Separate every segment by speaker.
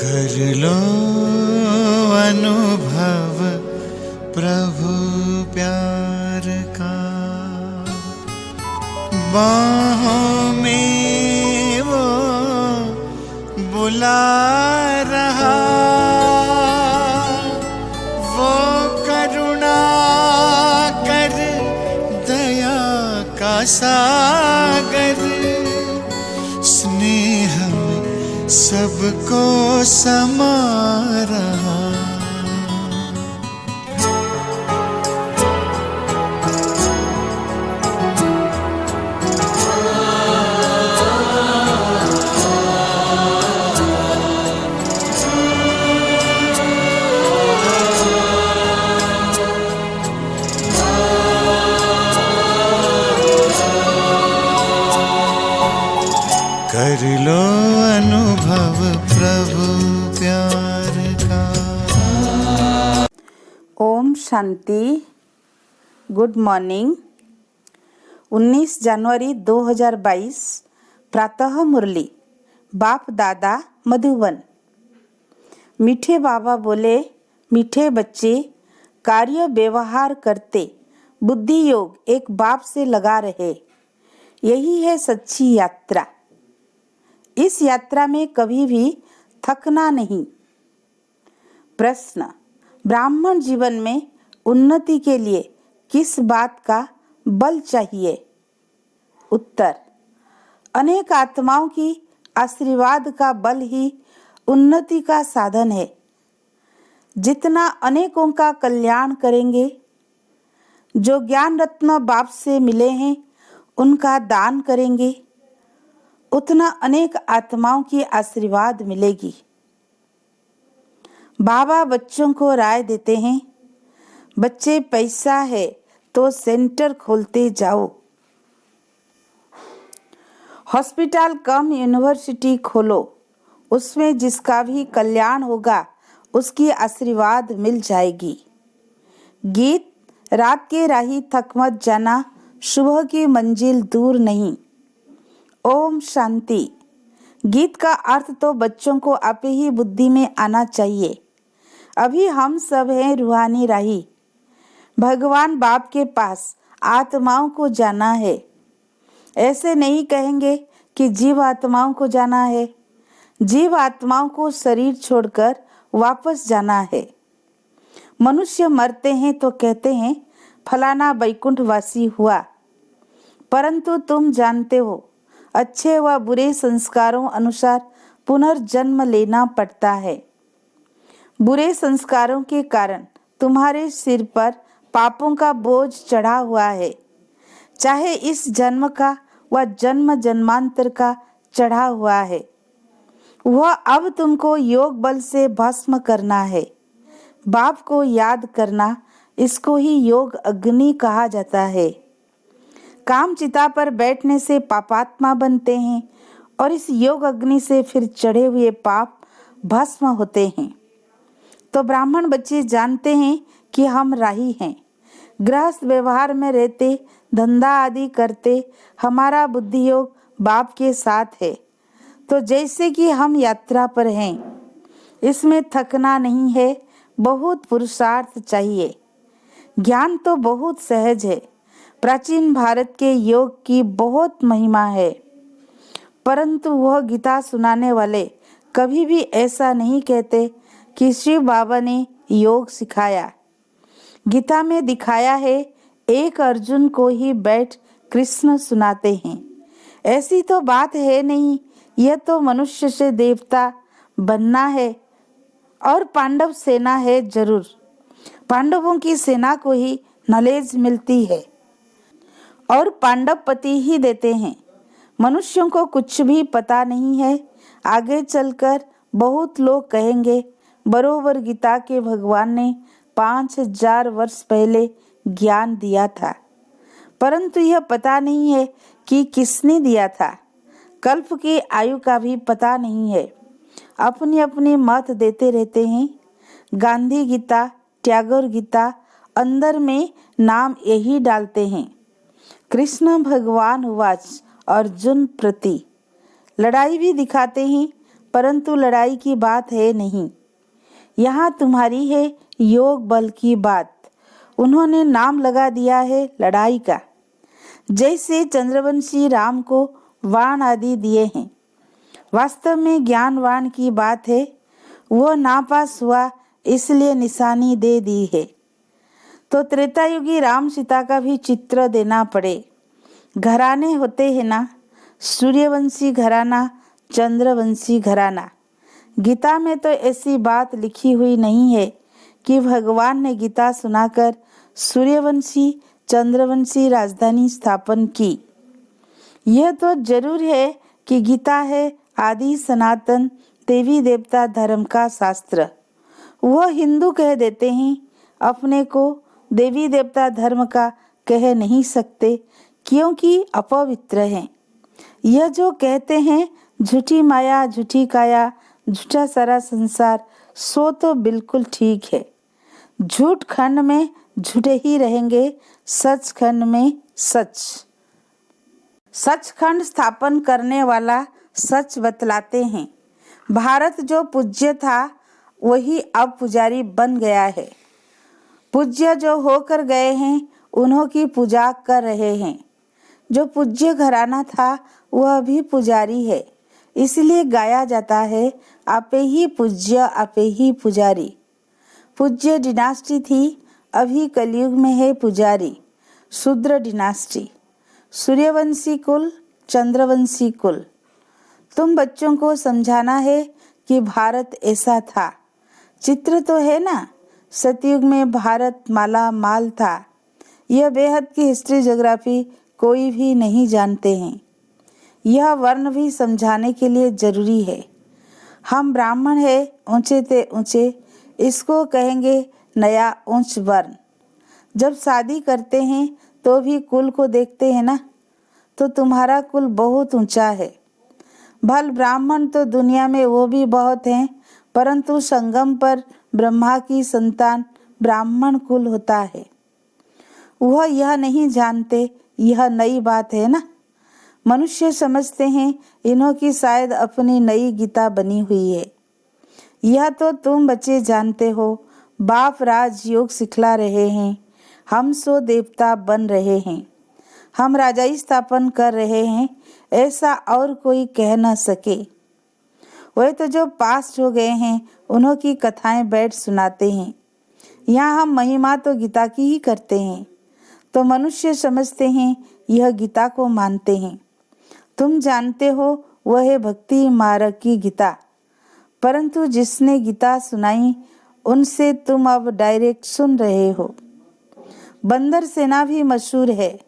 Speaker 1: कर लो अनुभव प्रभु प्यार का, बाहों में वो बुला रहा, वो करुणा कर दया का सागर, स्नेह में सबको समा रहा। कर लो अनुभव प्रभु प्यार का।
Speaker 2: ओम शांति। Good morning. 19 जनवरी 2022 प्रातः मुरली। बाप दादा मधुबन। मीठे बाबा बोले, मीठे बच्चे कार्य व्यवहार करते बुद्धि योग एक बाप से लगा रहे, यही है सच्ची यात्रा। इस यात्रा में कभी भी थकना नहीं। प्रश्न, ब्राह्मण जीवन में उन्नति के लिए किस बात का बल चाहिए? उत्तर, अनेक आत्माओं की आशीर्वाद का बल ही उन्नति का साधन है। जितना अनेकों का कल्याण करेंगे, जो ज्ञान रत्न बाप से मिले हैं उनका दान करेंगे, उतना अनेक आत्माओं की आशीर्वाद मिलेगी। बाबा बच्चों को राय देते हैं, बच्चे पैसा है तो सेंटर खोलते जाओ, हॉस्पिटल कम यूनिवर्सिटी खोलो, उसमें जिसका भी कल्याण होगा उसकी आशीर्वाद मिल जाएगी। गीत, रात के राही थक मत जाना, सुबह की मंजिल दूर नहीं। ओम शांति। गीत का अर्थ तो बच्चों को आपे ही बुद्धि में आना चाहिए। अभी हम सब हैं रूहानी राही। भगवान बाप के पास आत्माओं को जाना है। ऐसे नहीं कहेंगे कि जीव आत्माओं को जाना है। जीव आत्माओं को शरीर छोड़कर वापस जाना है। मनुष्य मरते हैं तो कहते हैं फलाना बैकुंठवासी हुआ, परंतु तुम जानते हो अच्छे व बुरे संस्कारों अनुसार पुनर्जन्म लेना पड़ता है। बुरे संस्कारों के कारण तुम्हारे सिर पर पापों का बोझ चढ़ा हुआ है, चाहे इस जन्म का व जन्म जन्मांतर का चढ़ा हुआ है। वह अब तुमको योग बल से भस्म करना है। बाप को याद करना, इसको ही योग अग्नि कहा जाता है। काम चिता पर बैठने से पापात्मा बनते हैं और इस योग अग्नि से फिर चढ़े हुए पाप भस्म होते हैं। तो ब्राह्मण बच्चे जानते हैं कि हम राही हैं। गृहस्थ व्यवहार में रहते, धंधा आदि करते, हमारा बुद्धि योग बाप के साथ है। तो जैसे कि हम यात्रा पर हैं, इसमें थकना नहीं है, बहुत पुरुषार्थ चाहिए। ज्ञान तो बहुत सहज है। प्राचीन भारत के योग की बहुत महिमा है, परंतु वह गीता सुनाने वाले कभी भी ऐसा नहीं कहते कि शिव बाबा ने योग सिखाया। गीता में दिखाया है, एक अर्जुन को ही बैठ कृष्ण सुनाते हैं। ऐसी तो बात है नहीं। यह तो मनुष्य से देवता बनना है और पांडव सेना है जरूर। पांडवों की सेना को ही नॉलेज मिलती है और पांडव पति ही देते हैं। मनुष्यों को कुछ भी पता नहीं है। आगे चलकर बहुत लोग कहेंगे बरोबर गीता के भगवान ने 5000 वर्ष पहले ज्ञान दिया था, परंतु यह पता नहीं है कि किसने दिया था। कल्प की आयु का भी पता नहीं है। अपनी अपनी मत देते रहते हैं। गांधी गीता, टैगोर गीता, अंदर में नाम यही डालते हैं। कृष्ण भगवान वाच अर्जुन प्रति लड़ाई भी दिखाते हैं, परंतु लड़ाई की बात है नहीं। यहाँ तुम्हारी है योग बल की बात। उन्होंने नाम लगा दिया है लड़ाई का। जैसे चंद्रवंशी राम को वाण आदि दिए हैं। वास्तव में ज्ञानवान की बात है। वो नापास हुआ इसलिए निशानी दे दी है। तो त्रेतायुगी राम सीता का भी चित्र देना पड़े। घराने होते हैं ना, सूर्यवंशी घराना, चंद्रवंशी घराना। गीता में तो ऐसी बात लिखी हुई नहीं है कि भगवान ने गीता सुनाकर सूर्यवंशी चंद्रवंशी राजधानी स्थापन की। यह तो जरूर है कि गीता है आदि सनातन देवी देवता धर्म का शास्त्र। वह हिंदू कह देते हैं, अपने को देवी देवता धर्म का कह नहीं सकते क्योंकि अपवित्र हैं। यह जो कहते हैं झूठी माया झूठी काया झूठा सारा संसार, सो तो बिल्कुल ठीक है। झूठ खंड में झूठे ही रहेंगे, सच खंड में सच। सचखंड स्थापन करने वाला सच बतलाते हैं। भारत जो पूज्य था वही अब पुजारी बन गया है। पूज्य जो होकर गए हैं उन्हों की पूजा कर रहे हैं। जो पूज्य घराना था वह भी पुजारी है। इसलिए गाया जाता है, आपे ही पूज्य आपे ही पुजारी। पूज्य डिनास्टी थी, अभी कलयुग में है पुजारी। शूद्र डिनास्टी, सूर्यवंशी कुल, चंद्रवंशी कुल। तुम बच्चों को समझाना है कि भारत ऐसा था। चित्र तो है ना, सतयुग में भारत माला माल था। यह बेहद की हिस्ट्री ज्योग्राफी कोई भी नहीं जानते हैं। यह वर्ण भी समझाने के लिए जरूरी है। हम ब्राह्मण है, ऊंचे ते ऊंचे, इसको कहेंगे नया ऊंच वर्ण। जब शादी करते हैं तो भी कुल को देखते हैं ना, तो तुम्हारा कुल बहुत ऊंचा है। भल ब्राह्मण तो दुनिया में वो भी बहुत हैं, परंतु संगम पर ब्रह्मा की संतान ब्राह्मण कुल होता है। वह यह नहीं जानते, यह नई बात है ना। मनुष्य समझते हैं इन्हों की शायद अपनी नई गीता बनी हुई है। यह तो तुम बच्चे जानते हो। बाप राज योग सिखला रहे हैं, हम सो देवता बन रहे हैं, हम राजाई स्थापन कर रहे हैं, ऐसा और कोई कह न सके। वह तो जो पास्ट हो गए हैं उन्हों की कथाएं बैठ सुनाते हैं। यहाँ हम महिमा तो गीता की ही करते हैं, तो मनुष्य समझते हैं यह गीता को मानते हैं। तुम जानते हो वह है भक्ति मार्ग की गीता, परंतु जिसने गीता सुनाई उनसे तुम अब डायरेक्ट सुन रहे हो। बंदर सेना भी मशहूर है,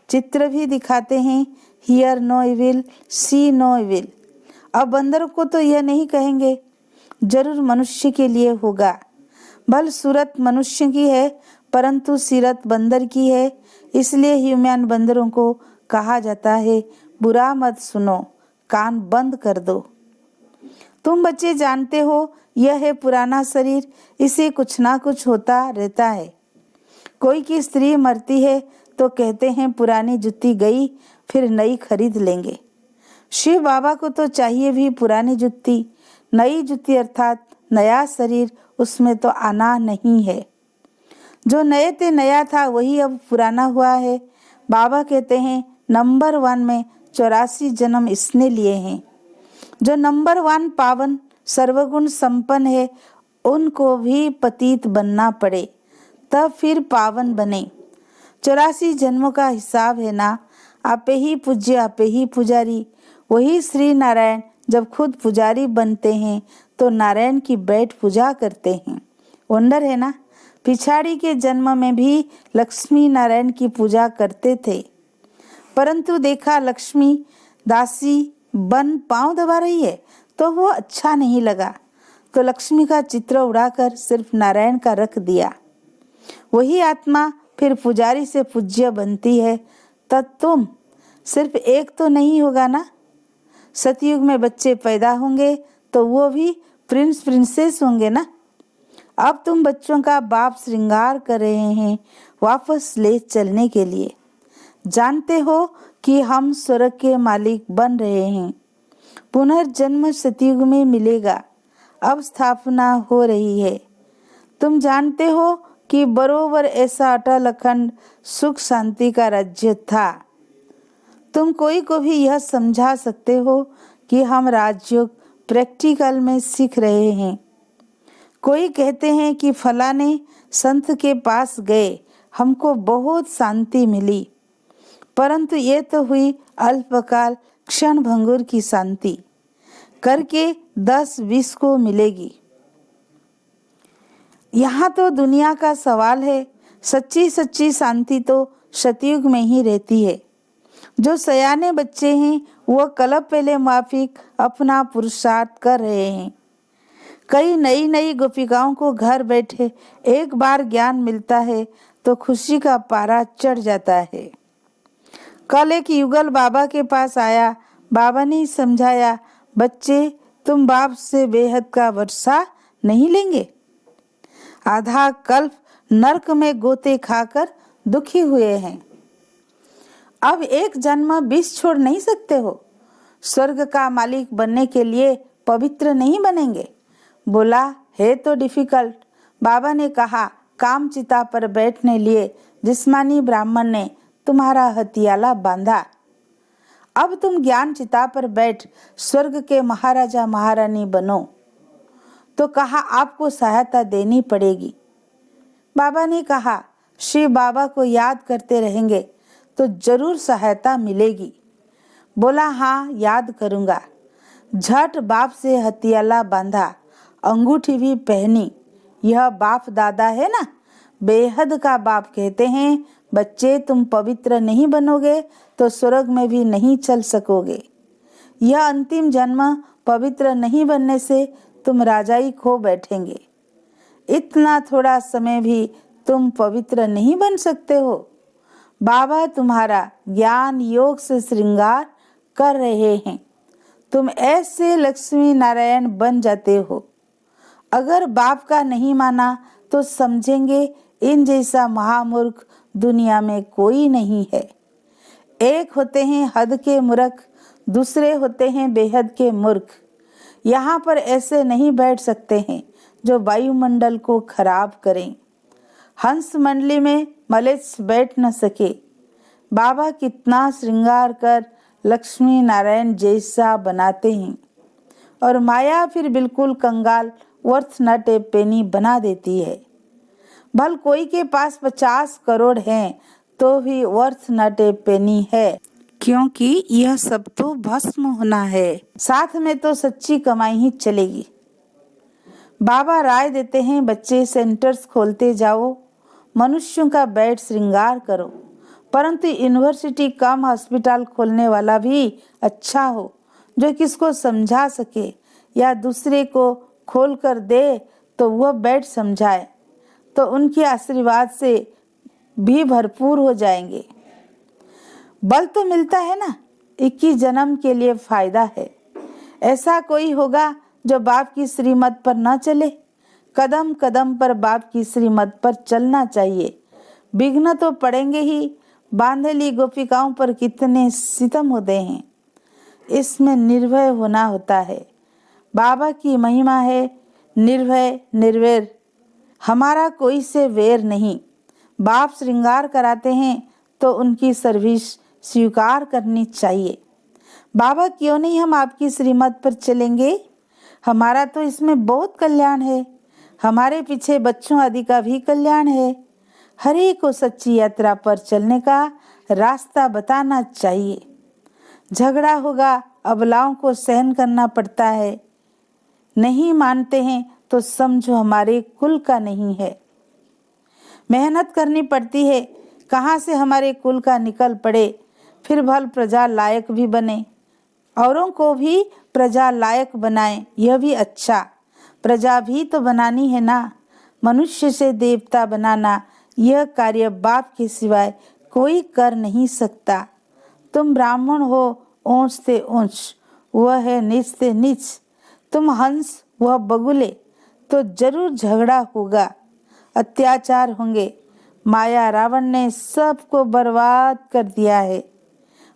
Speaker 2: चित्र भी दिखाते हैं, hear no evil see no evil. अब बंदर को तो यह नहीं कहेंगे, जरूर मनुष्य के लिए होगा। भल सूरत मनुष्य की है परंतु सीरत बंदर की है, इसलिए ह्यूमन बंदरों को कहा जाता है बुरा मत सुनो, कान बंद कर दो। तुम बच्चे जानते हो यह है पुराना शरीर, इसे कुछ ना कुछ होता रहता है। कोई की स्त्री मरती है तो कहते हैं पुरानी जुत्ती गई, फिर नई खरीद लेंगे। शिव बाबा को तो चाहिए भी पुरानी जुत्ती, नई जुत्ती अर्थात नया शरीर, उसमें तो आना नहीं है। जो नए ते नया था वही अब पुराना हुआ है। बाबा कहते हैं नंबर 1 में 84 जन्म इसने लिए हैं। जो नंबर 1 पावन सर्वगुण संपन्न है उनको भी पतित बनना पड़े तब फिर पावन बने। 84 जन्मों का हिसाब है ना। आपे ही पूज्य आपे ही पुजारी। वही श्री नारायण जब खुद पुजारी बनते हैं तो नारायण की बैठ पूजा करते हैं। वंडर है ना। पिछाड़ी के जन्म में भी लक्ष्मी नारायण की पूजा करते थे, परंतु देखा लक्ष्मी दासी बन पांव दबा रही है तो वो अच्छा नहीं लगा, तो लक्ष्मी का चित्र उड़ाकर सिर्फ नारायण का रख दिया। वही आत्मा फिर पुजारी से पूज्य बनती है, तब तुम सिर्फ एक तो नहीं होगा ना। सतयुग में बच्चे पैदा होंगे तो वो भी प्रिंस प्रिंसेस होंगे ना। अब तुम बच्चों का बाप श्रृंगार कर रहे हैं वापस ले चलने के लिए। जानते हो कि हम स्वर्ग के मालिक बन रहे हैं। पुनर्जन्म सतयुग में मिलेगा। अब स्थापना हो रही है। तुम जानते हो कि बरोबर ऐसा अटल अखंड सुख शांति का राज्य था। तुम कोई को भी यह समझा सकते हो कि हम राजयोग प्रैक्टिकल में सीख रहे हैं। कोई कहते हैं कि फलाने संत के पास गए, हमको बहुत शांति मिली, परंतु ये तो हुई अल्पकाल क्षण भंगुर की शांति, करके 10-20 को मिलेगी। यहाँ तो दुनिया का सवाल है। सच्ची सच्ची शांति तो सतयुग में ही रहती है। जो सयाने बच्चे हैं वह कल्प पहले माफिक अपना पुरुषार्थ कर रहे हैं। कई नई नई गोपिकाओं को घर बैठे एक बार ज्ञान मिलता है तो खुशी का पारा चढ़ जाता है। कल एक युगल बाबा के पास आया। बाबा ने समझाया, बच्चे तुम बाप से बेहद का वर्षा नहीं लेंगे। आधा कल्प नरक में गोते खाकर दुखी हुए हैं। अब एक जन्म 20 छोड़ नहीं सकते हो। स्वर्ग का मालिक बनने के लिए पवित्र नहीं बनेंगे। बोला, है तो डिफिकल्ट। बाबा ने कहा, काम चिता पर बैठने लिए जिस्मानी ब्राह्मण ने तुम्हारा हथियाला बांधा। अब तुम ज्ञान चिता पर बैठ स्वर्ग के महाराजा महारानी बनो। तो कहा, आपको सहायता देनी पड़ेगी। बाबा ने कहा, श्री बाबा को याद करते रहेंगे तो जरूर सहायता मिलेगी। बोला, हाँ याद करूँगा। झट बाप से हथियाला बांधा, अंगूठी भी पहनी। यह बाप दादा है ना, बेहद का बाप कहते हैं, बच्चे तुम पवित्र नहीं बनोगे तो स्वर्ग में भी नहीं चल सकोगे। यह अंतिम जन्म पवित्र नहीं बनने से तुम राजाई खो बैठेंगे। इतना थोड़ा समय भी तुम पवित्र नहीं बन सकते हो। बाबा तुम्हारा ज्ञान योग से श्रृंगार कर रहे हैं। तुम ऐसे लक्ष्मी नारायण बन जाते हो। अगर बाप का नहीं माना तो समझेंगे इन जैसा महामूर्ख दुनिया में कोई नहीं है। एक होते हैं हद के मूर्ख, दूसरे होते हैं बेहद के मूर्ख। यहाँ पर ऐसे नहीं बैठ सकते हैं जो वायुमंडल को खराब करें। हंस मंडली में मलेच्छ बैठ न सके। बाबा कितना श्रृंगार कर लक्ष्मी नारायण जैसा बनाते हैं और माया फिर बिल्कुल कंगाल वर्थ नॉट ए पेनी बना देती है। भल कोई के पास 50 करोड़ हैं तो भी वर्थ नॉट ए पेनी है, क्योंकि यह सब तो भस्म होना है। साथ में तो सच्ची कमाई ही चलेगी। बाबा राय देते हैं, बच्चे सेंटर्स खोलते जाओ, मनुष्यों का बेड श्रृंगार करो, परंतु यूनिवर्सिटी कम हॉस्पिटल खोलने वाला भी अच्छा हो, जो किसको समझा सके या दूसरे को खोल कर दे तो वह बेड समझाए, तो उनके आशीर्वाद से भी भरपूर हो जाएंगे। बल तो मिलता है ना, 21 जन्म के लिए फायदा है। ऐसा कोई होगा जो बाप की श्रीमत पर न चले? कदम कदम पर बाप की श्रीमत पर चलना चाहिए। विघ्न तो पड़ेंगे ही। बांधेली गोपिकाओं पर कितने सितम होते हैं। इसमें निर्भय होना होता है। बाबा की महिमा है निर्भय निर्वैर। हमारा कोई से वैर नहीं। बाप श्रृंगार कराते हैं तो उनकी सर्विस स्वीकार करनी चाहिए। बाबा क्यों नहीं हम आपकी श्रीमत पर चलेंगे? हमारा तो इसमें बहुत कल्याण है। हमारे पीछे बच्चों आदि का भी कल्याण है। हर एक को सच्ची यात्रा पर चलने का रास्ता बताना चाहिए। झगड़ा होगा, अबलाओं को सहन करना पड़ता है। नहीं मानते हैं तो समझो हमारे कुल का नहीं है। मेहनत करनी पड़ती है, कहाँ से हमारे कुल का निकल पड़े, फिर भल प्रजा लायक भी बने। औरों को भी प्रजा लायक बनाए, यह भी अच्छा। प्रजा भी तो बनानी है ना। मनुष्य से देवता बनाना, यह कार्य बाप के सिवाय कोई कर नहीं सकता। तुम ब्राह्मण हो ऊंच से ऊंच, वह है नीच से नीच। तुम हंस, वह बगुले, तो जरूर झगड़ा होगा, अत्याचार होंगे। माया रावण ने सबको बर्बाद कर दिया है।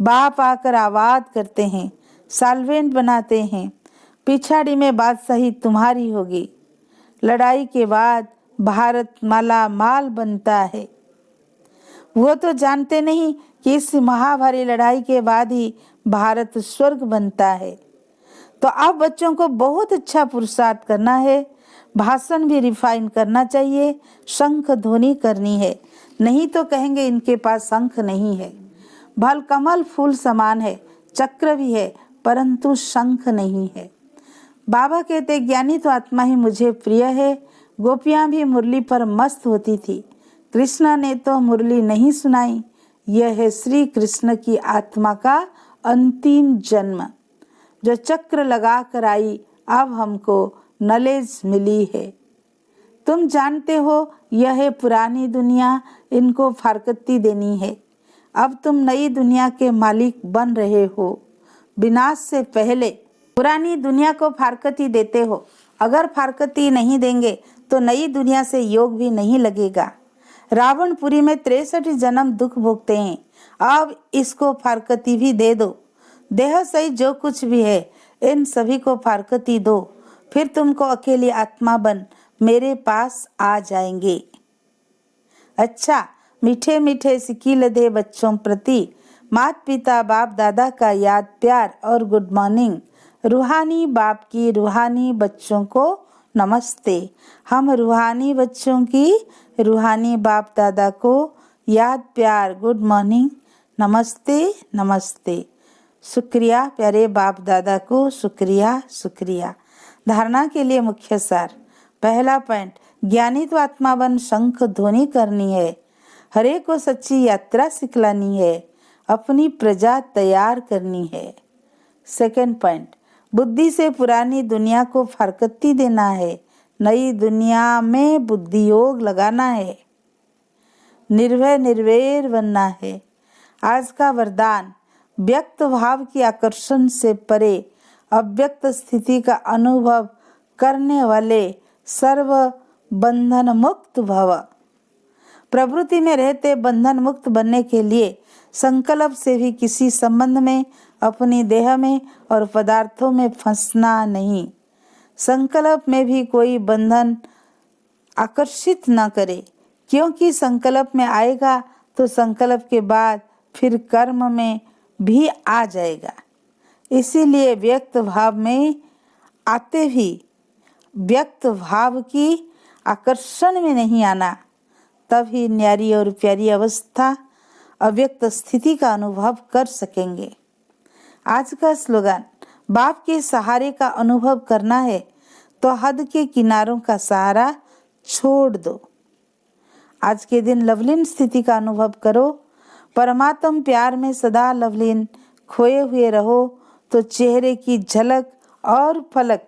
Speaker 2: बाप आकर आवाज करते हैं, सॉल्वेंट बनाते हैं। पिछाड़ी में बादशाही तुम्हारी होगी। लड़ाई के बाद भारत माला माल बनता है। वो तो जानते नहीं कि इस महाभारी लड़ाई के बाद ही भारत स्वर्ग बनता है। तो अब बच्चों को बहुत अच्छा पुरुषार्थ करना है, भाषण भी रिफाइन करना चाहिए, शंख ध्वनि करनी है, नहीं तो कहेंगे इनके पास शंख नहीं है। भल कमल फूल समान है, चक्र भी है, परंतु शंख नहीं है। बाबा कहते ज्ञानी तो आत्मा ही मुझे प्रिय है। गोपियां भी मुरली पर मस्त होती थी। कृष्ण ने तो मुरली नहीं सुनाई। यह है श्री कृष्ण की आत्मा का अंतिम जन्म, जो चक्र लगा कर आई। अब हमको नॉलेज मिली है। तुम जानते हो यह है पुरानी दुनिया, इनको फारकती देनी है। अब तुम नई दुनिया के मालिक बन रहे हो। विनाश से पहले पुरानी दुनिया को फारकती देते हो। अगर फारकती नहीं देंगे तो नई दुनिया से योग भी नहीं लगेगा। रावणपुरी में 63 जन्म दुख भोगते हैं। अब इसको फारकती भी दे दो। देह सही जो कुछ भी है इन सभी को फारकती दो, फिर तुमको अकेली आत्मा बन मेरे पास आ जाएंगे। अच्छा, मीठे मीठे सिकील दे बच्चों प्रति माता पिता बाप दादा का याद प्यार और गुड मॉर्निंग। रूहानी बाप की रूहानी बच्चों को नमस्ते। हम रूहानी बच्चों की रूहानी बाप दादा को याद प्यार गुड मॉर्निंग, नमस्ते नमस्ते। शुक्रिया प्यारे बाप दादा को, शुक्रिया शुक्रिया। धारणा के लिए मुख्य सार। पहला पॉइंट, ज्ञानी तो आत्मा बन शंख ध्वनि करनी है। हरे को सच्ची यात्रा सिखलानी है। अपनी प्रजा तैयार करनी है। सेकंड पॉइंट, बुद्धि से पुरानी दुनिया को फारकती देना है। नई दुनिया में बुद्धि योग लगाना है। निर्भय निर्वैर बनना है। आज का वरदान, व्यक्त भाव की आकर्षण से परे अव्यक्त स्थिति का अनुभव करने वाले सर्व बंधन मुक्त भव। प्रवृत्ति में रहते बंधन मुक्त बनने के लिए संकल्प से भी किसी संबंध में, अपनी देह में और पदार्थों में फंसना नहीं। संकल्प में भी कोई बंधन आकर्षित न करे, क्योंकि संकल्प में आएगा तो संकल्प के बाद फिर कर्म में भी आ जाएगा। इसीलिए व्यक्त भाव में आते भी व्यक्त भाव की आकर्षण में नहीं आना, तभी न्यारी और प्यारी अवस्था अव्यक्त स्थिति का अनुभव कर सकेंगे। आज का स्लोगन, बाप के सहारे का अनुभव करना है तो हद के किनारों का सहारा छोड़ दो। आज के दिन लवलीन स्थिति का अनुभव करो। परमात्म प्यार में सदा लवलीन खोए हुए रहो तो चेहरे की झलक और फलक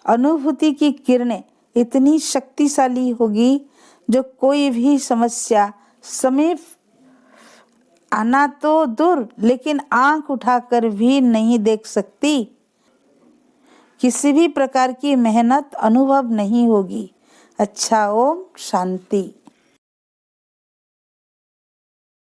Speaker 2: अनुभूति की किरणें इतनी शक्तिशाली होगी जो कोई भी समस्या समीप आना तो दूर, लेकिन आंख उठाकर भी नहीं देख सकती। किसी भी प्रकार की मेहनत अनुभव नहीं होगी। अच्छा, ओम शांति।